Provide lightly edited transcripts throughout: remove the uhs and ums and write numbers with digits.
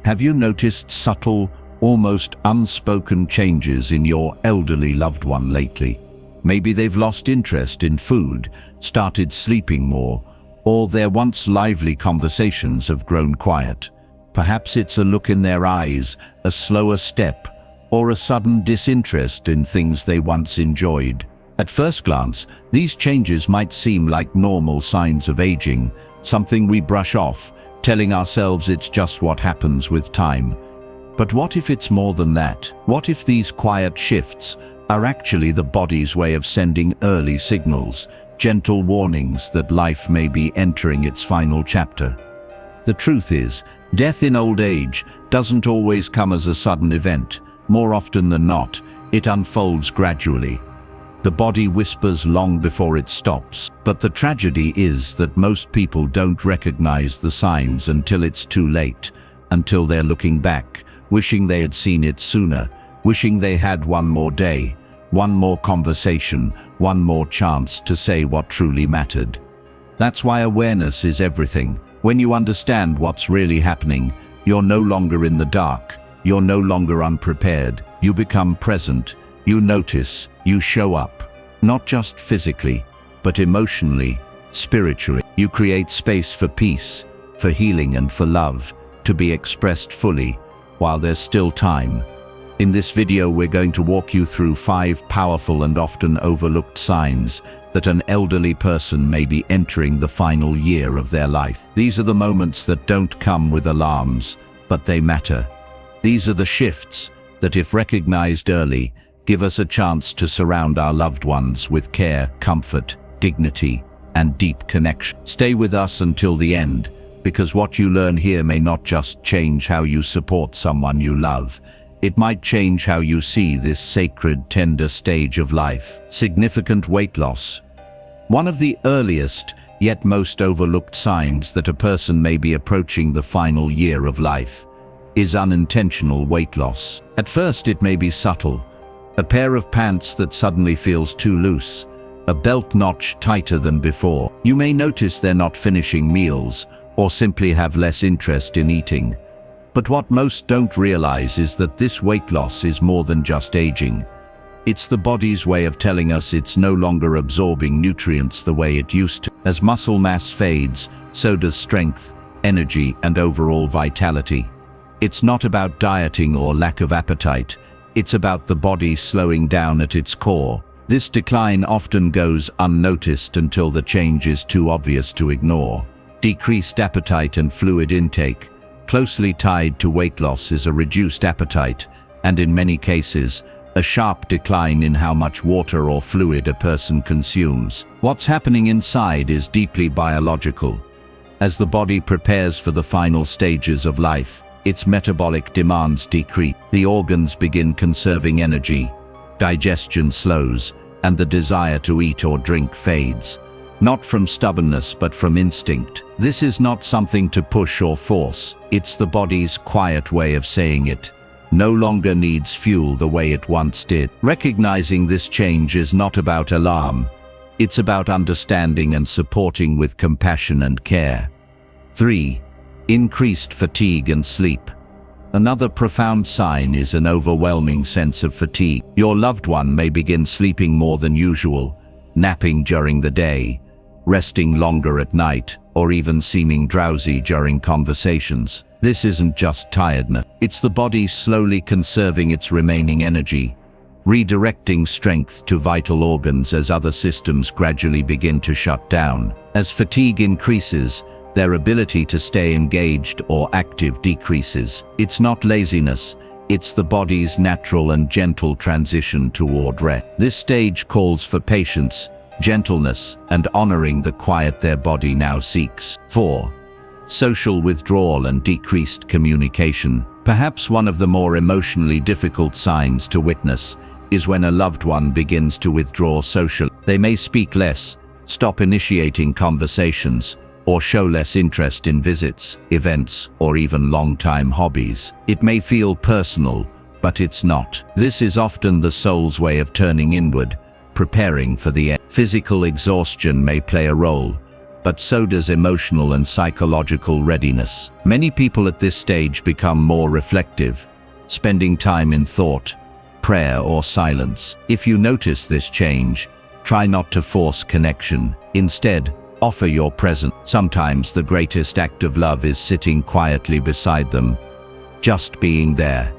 Have you noticed subtle, almost unspoken changes in your elderly loved one lately? Maybe they've lost interest in food, started sleeping more, or their once lively conversations have grown quiet. Perhaps it's a look in their eyes, a slower step, or a sudden disinterest in things they once enjoyed. At first glance, these changes might seem like normal signs of aging, something we brush off, telling ourselves it's just what happens with time. But what if it's more than that? What if these quiet shifts are actually the body's way of sending early signals, gentle warnings that life may be entering its final chapter? The truth is, death in old age doesn't always come as a sudden event. More often than not, it unfolds gradually. The body whispers long before it stops. But the tragedy is that most people don't recognize the signs until it's too late, until they're looking back, wishing they had seen it sooner, wishing they had one more day, one more conversation, one more chance to say what truly mattered. That's why awareness is everything. When you understand what's really happening, you're no longer in the dark. You're no longer unprepared. You become present. You notice. You show up. Not just physically, but emotionally, spiritually. You create space for peace, for healing, and for love to be expressed fully while there's still time. In this video, we're going to walk you through 5 powerful and often overlooked signs that an elderly person may be entering the final year of their life. These are the moments that don't come with alarms, but they matter. These are the shifts that, if recognized early, give us a chance to surround our loved ones with care, comfort, dignity, and deep connection. Stay with us until the end, because what you learn here may not just change how you support someone you love. It might change how you see this sacred, tender stage of life. Significant weight loss. One of the earliest, yet most overlooked signs that a person may be approaching the final year of life is unintentional weight loss. At first, it may be subtle. A pair of pants that suddenly feels too loose, a belt notch tighter than before. You may notice they're not finishing meals, or simply have less interest in eating. But what most don't realize is that this weight loss is more than just aging. It's the body's way of telling us it's no longer absorbing nutrients the way it used to. As muscle mass fades, so does strength, energy, and overall vitality. It's not about dieting or lack of appetite. It's about the body slowing down at its core. This decline often goes unnoticed until the change is too obvious to ignore. Decreased appetite and fluid intake. Closely tied to weight loss is a reduced appetite, and in many cases, a sharp decline in how much water or fluid a person consumes. What's happening inside is deeply biological. As the body prepares for the final stages of life, its metabolic demands decrease. The organs begin conserving energy, digestion slows, and the desire to eat or drink fades. Not from stubbornness, but from instinct. This is not something to push or force. It's the body's quiet way of saying it no longer needs fuel the way it once did. Recognizing this change is not about alarm. It's about understanding and supporting with compassion and care. 3. Increased fatigue and sleep. Another profound sign is an overwhelming sense of fatigue. Your loved one may begin sleeping more than usual, napping during the day, resting longer at night, or even seeming drowsy during conversations. This isn't just tiredness. It's the body slowly conserving its remaining energy, redirecting strength to vital organs as other systems gradually begin to shut down. As fatigue increases, their ability to stay engaged or active decreases. It's not laziness, it's the body's natural and gentle transition toward rest. This stage calls for patience, gentleness, and honoring the quiet their body now seeks. 4. Social withdrawal and decreased communication. Perhaps one of the more emotionally difficult signs to witness is when a loved one begins to withdraw socially. They may speak less, stop initiating conversations, or show less interest in visits, events, or even long-time hobbies. It may feel personal, but it's not. This is often the soul's way of turning inward, preparing for the end. Physical exhaustion may play a role. but so does emotional and psychological readiness. Many people at this stage become more reflective, spending time in thought, prayer, or silence. If you notice this change, try not to force connection. Instead, offer your presence. Sometimes the greatest act of love is sitting quietly beside them, just being there.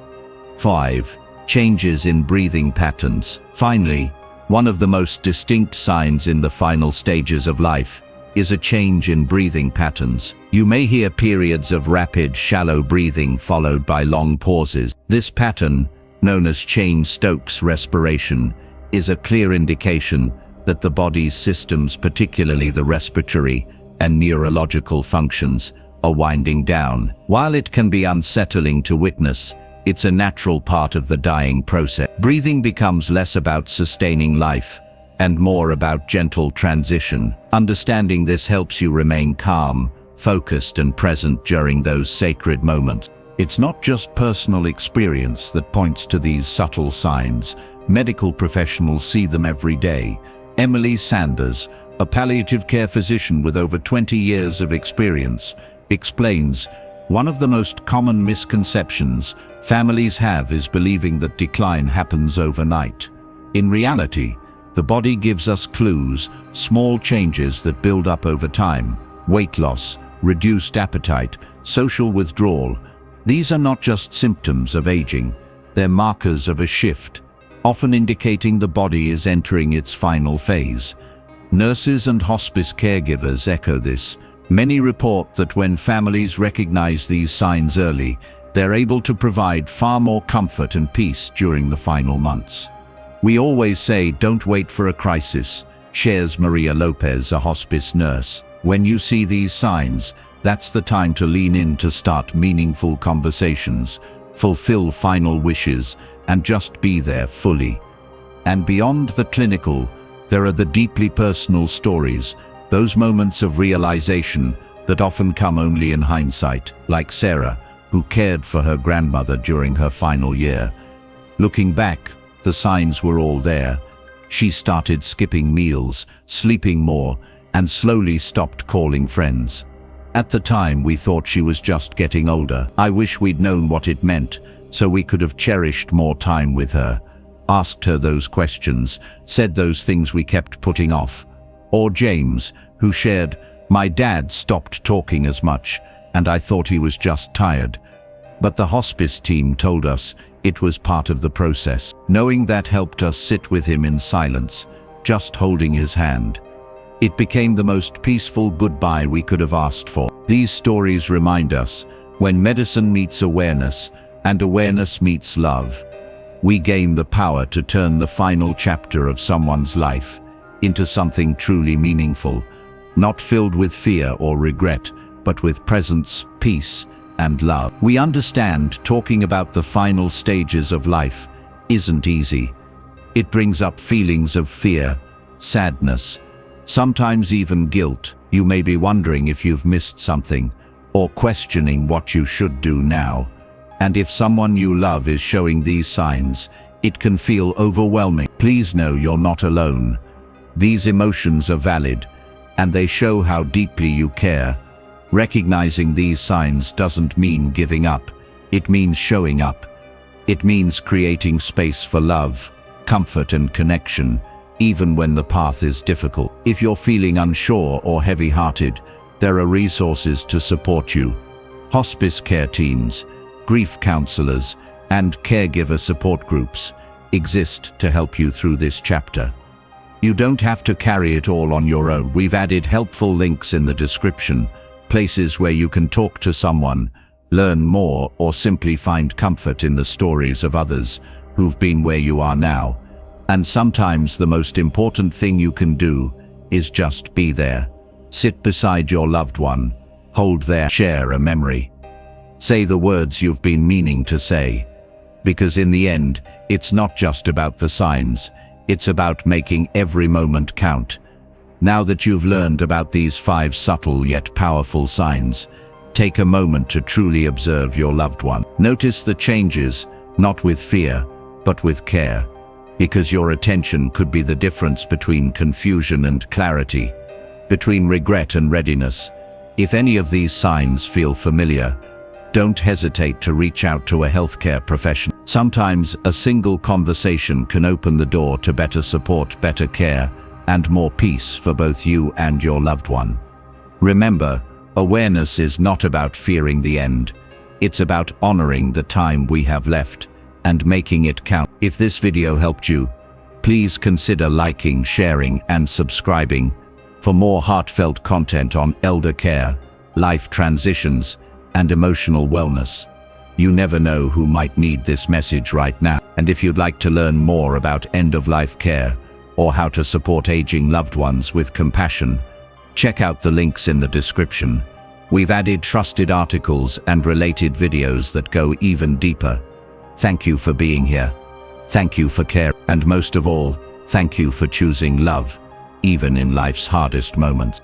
5. Changes in breathing patterns. Finally, one of the most distinct signs in the final stages of life is a change in breathing patterns. You may hear periods of rapid, shallow breathing followed by long pauses. This pattern, known as Cheyne-Stokes respiration, is a clear indication that the body's systems, particularly the respiratory and neurological functions, are winding down. While it can be unsettling to witness, it's a natural part of the dying process. Breathing becomes less about sustaining life and more about gentle transition. Understanding this helps you remain calm, focused, and present during those sacred moments. It's not just personal experience that points to these subtle signs. Medical professionals see them every day. Emily Sanders, a palliative care physician with over 20 years of experience, explains, "One of the most common misconceptions families have is believing that decline happens overnight. In reality, the body gives us clues, small changes that build up over time. Weight loss, reduced appetite, social withdrawal. These are not just symptoms of aging, they're markers of a shift, often indicating the body is entering its final phase." Nurses and hospice caregivers echo this. Many report that when families recognize these signs early, they're able to provide far more comfort and peace during the final months. "We always say don't wait for a crisis," shares Maria Lopez, a hospice nurse. "When you see these signs, that's the time to lean in to start meaningful conversations, fulfill final wishes, and just be there fully." And beyond the clinical, there are the deeply personal stories, those moments of realization that often come only in hindsight, like Sarah, who cared for her grandmother during her final year. Looking back, the signs were all there. She started skipping meals, sleeping more, and slowly stopped calling friends. At the time, we thought she was just getting older. "I wish we'd known what it meant, so we could have cherished more time with her, asked her those questions, said those things we kept putting off." Or James, who shared, "My dad stopped talking as much, and I thought he was just tired. But the hospice team told us it was part of the process." Knowing that helped us sit with him in silence, just holding his hand. It became the most peaceful goodbye we could have asked for. These stories remind us, when medicine meets awareness, and awareness meets love, we gain the power to turn the final chapter of someone's life into something truly meaningful, not filled with fear or regret, but with presence, peace, and love. We understand talking about the final stages of life isn't easy. It brings up feelings of fear, sadness, sometimes even guilt. You may be wondering if you've missed something, or questioning what you should do now. And if someone you love is showing these signs, it can feel overwhelming. Please know you're not alone. These emotions are valid, and they show how deeply you care. Recognizing these signs doesn't mean giving up. It means showing up. It means creating space for love, comfort, and connection, even when the path is difficult. If you're feeling unsure or heavy-hearted, there are resources to support you. Hospice care teams, grief counselors, and caregiver support groups exist to help you through this chapter. You don't have to carry it all on your own. We've added helpful links in the description, places where you can talk to someone, learn more, or simply find comfort in the stories of others who've been where you are now. And sometimes the most important thing you can do is just be there. Sit beside your loved one, hold their, share a memory. Say the words you've been meaning to say. Because in the end, it's not just about the signs, it's about making every moment count. Now that you've learned about these 5 subtle yet powerful signs, take a moment to truly observe your loved one. Notice the changes, not with fear, but with care. Because your attention could be the difference between confusion and clarity. between regret and readiness. If any of these signs feel familiar, don't hesitate to reach out to a healthcare professional. Sometimes a single conversation can open the door to better support, better care, and more peace for both you and your loved one. Remember, awareness is not about fearing the end. It's about honoring the time we have left and making it count. If this video helped you, please consider liking, sharing, and subscribing for more heartfelt content on elder care, life transitions, and emotional wellness. You never know who might need this message right now. And if you'd like to learn more about end-of-life care or how to support aging loved ones with compassion, check out the links in the description. We've added trusted articles and related videos that go even deeper. Thank you for being here. Thank you for care. And most of all, thank you for choosing love, even in life's hardest moments.